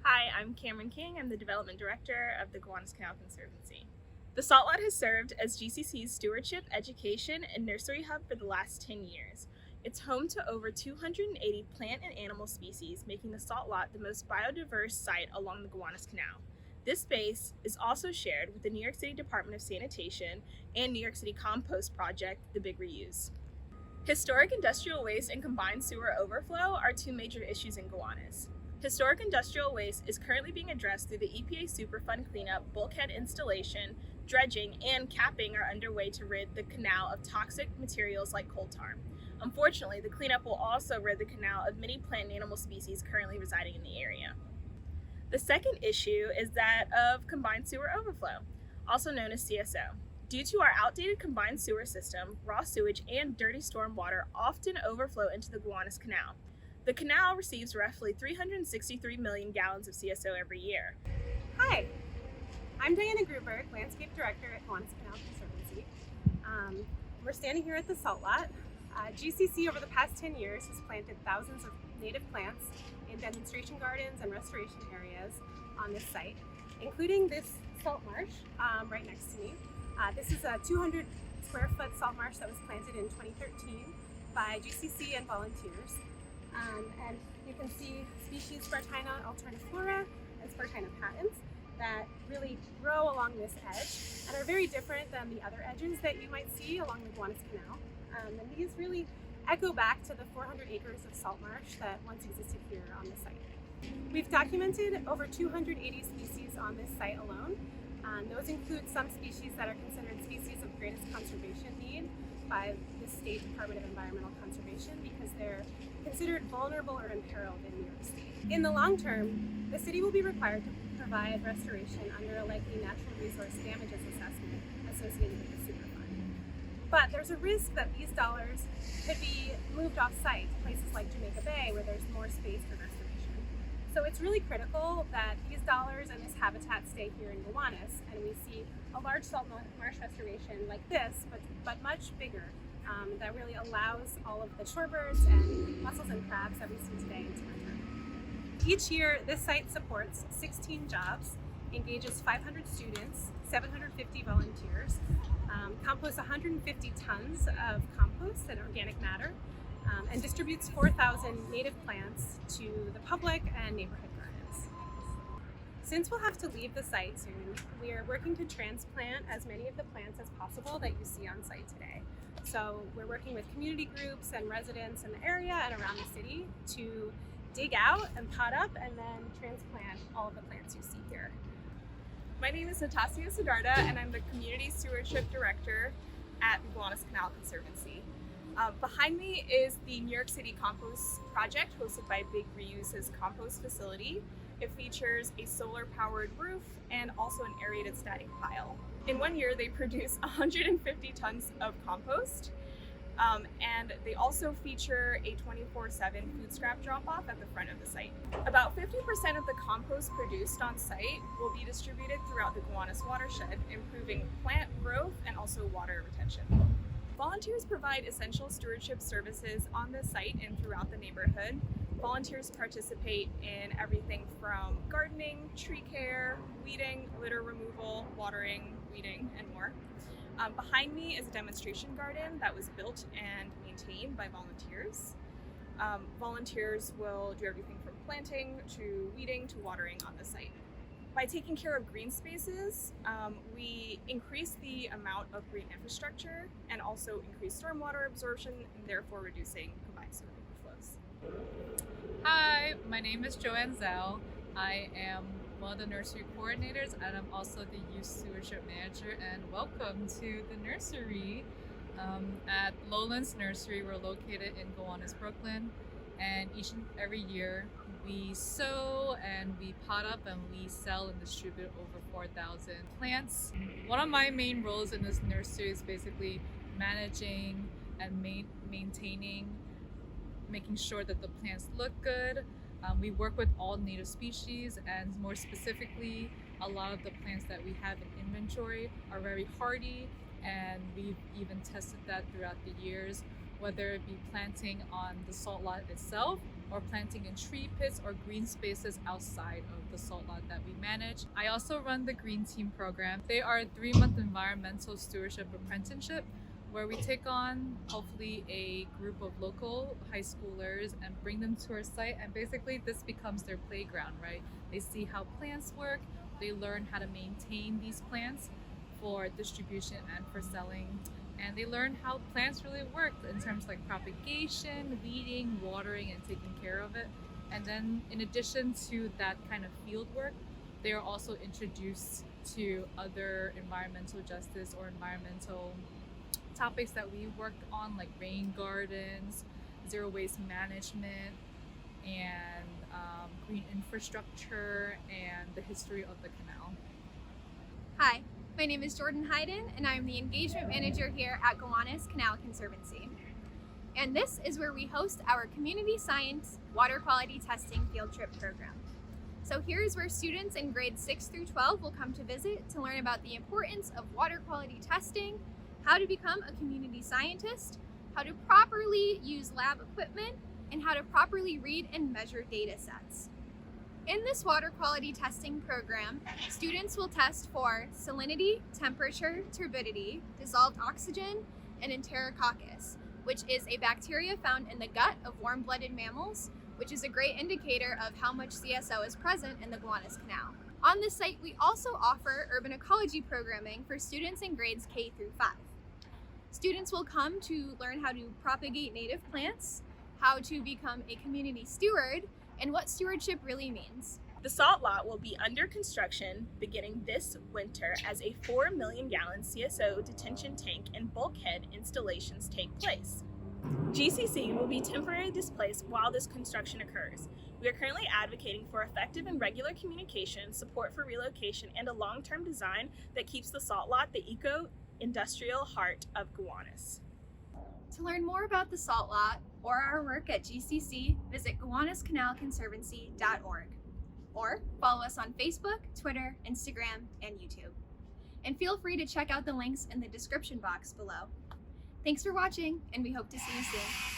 Hi, I'm Cameron King. I'm the Development Director of the Gowanus Canal Conservancy. The Salt Lot has served as GCC's Stewardship, Education, and Nursery Hub for the last 10 years. It's home to over 280 plant and animal species, making the Salt Lot the most biodiverse site along the Gowanus Canal. This space is also shared with the New York City Department of Sanitation and New York City Compost Project, the Big Reuse. Historic industrial waste and combined sewer overflow are two major issues in Gowanus. Historic industrial waste is currently being addressed through the EPA Superfund cleanup, bulkhead installation, dredging, and capping are underway to rid the canal of toxic materials like coal tar. Unfortunately, the cleanup will also rid the canal of many plant and animal species currently residing in the area. The second issue is that of combined sewer overflow, also known as CSO. Due to our outdated combined sewer system, raw sewage and dirty stormwater often overflow into the Gowanus Canal. The canal receives roughly 363 million gallons of CSO every year. Hi, I'm Diana Gruberg, Landscape Director at Gowanus Canal Conservancy. We're standing here at the Salt Lot. GCC over the past 10 years has planted thousands of native plants in demonstration gardens and restoration areas on this site, including this salt marsh right next to me. This is a 200 square foot salt marsh that was planted in 2013 by GCC and volunteers. And you can see species Spartina alterniflora and Spartina patens that really grow along this edge and are very different than the other edges that you might see along the Gowanus Canal. And these really echo back to the 400 acres of salt marsh that once existed here on the site. We've documented over 280 species on this site alone. Those include some species that are considered species of greatest conservation need by the State Department of Environmental Conservation because they're considered vulnerable or imperiled in New York State. In the long term, the city will be required to provide restoration under a likely natural resource damages assessment associated with the Superfund. But there's a risk that these dollars could be moved off-site to places like Jamaica Bay where there's more space for restoration. So it's really critical that these dollars and this habitat stay here in Gowanus, and we see a large salt marsh restoration like this, but much bigger, that really allows all of the shorebirds and mussels and crabs that we see today into return. Each year, this site supports 16 jobs, engages 500 students, 750 volunteers, composts 150 tons of compost and organic matter, and distributes 4,000 native plants to the public and neighborhood gardens. Since we'll have to leave the site soon, we are working to transplant as many of the plants as possible that you see on site today. So we're working with community groups and residents in the area and around the city to dig out and pot up and then transplant all of the plants you see here. My name is Natasia Sidarta, and I'm the Community Stewardship Director at the Gowanus Canal Conservancy. Behind me is the New York City Compost Project, hosted by Big Reuse's compost facility. It features a solar-powered roof and also an aerated static pile. In 1 year, they produce 150 tons of compost, and they also feature a 24/7 food scrap drop-off at the front of the site. About 50% of the compost produced on site will be distributed throughout the Gowanus watershed, improving plant growth and also water retention. Volunteers provide essential stewardship services on the site and throughout the neighborhood. Volunteers participate in everything from gardening, tree care, weeding, litter removal, watering, weeding, and more. Behind me is a demonstration garden that was built and maintained by volunteers. Volunteers will do everything from planting to weeding to watering on the site. By taking care of green spaces, we increase the amount of green infrastructure and also increase stormwater absorption and therefore reducing combined sewer overflows. Hi, my name is Joanne Zhao. I am one of the nursery coordinators and I'm also the youth stewardship manager, and welcome to the nursery. At Lowlands Nursery, we're located in Gowanus, Brooklyn, and each and every year we sow and we pot up and we sell and distribute over 4,000 plants. One of my main roles in this nursery is basically managing and maintaining, making sure that the plants look good. We work with all native species, and more specifically, a lot of the plants that we have in inventory are very hardy, and we've even tested that throughout the years. whether it be planting on the salt lot itself or planting in tree pits or green spaces outside of the salt lot that we manage. I also run the Green Team program. They are a 3-month environmental stewardship apprenticeship where we take on hopefully a group of local high schoolers and bring them to our site, and basically this becomes their playground, right? They see how plants work, they learn how to maintain these plants for distribution and for selling, and they learn how plants really work in terms like propagation, weeding, watering, and taking care of it. And then in addition to that kind of field work, they are also introduced to other environmental justice or environmental topics that we worked on, like rain gardens, zero waste management, and green infrastructure, and the history of the canal. Hi, my name is Heiden, and I'm the engagement manager here at Gowanus Canal Conservancy. And this is where we host our community science water quality testing field trip program. So here's where students in grades 6 through 12 will come to visit to learn about the importance of water quality testing, how to become a community scientist, how to properly use lab equipment, and how to properly read and measure data sets. In this water quality testing program, students will test for salinity, temperature, turbidity, dissolved oxygen, and enterococcus, which is a bacteria found in the gut of warm-blooded mammals, which is a great indicator of how much CSO is present in the Gowanus Canal. On this site, we also offer urban ecology programming for students in grades K through 5. Students will come to learn how to propagate native plants, how to become a community steward, and what stewardship really means. The salt lot will be under construction beginning this winter as a 4 million gallon CSO detention tank and bulkhead installations take place. GCC will be temporarily displaced while this construction occurs. We are currently advocating for effective and regular communication, support for relocation, and a long-term design that keeps the salt lot the eco-industrial heart of Gowanus. To learn more about the salt lot or our work at GCC, visit GowanusCanalConservancy.org or follow us on Facebook, Twitter, Instagram, and YouTube. And feel free to check out the links in the description box below. Thanks for watching, and we hope to see you soon.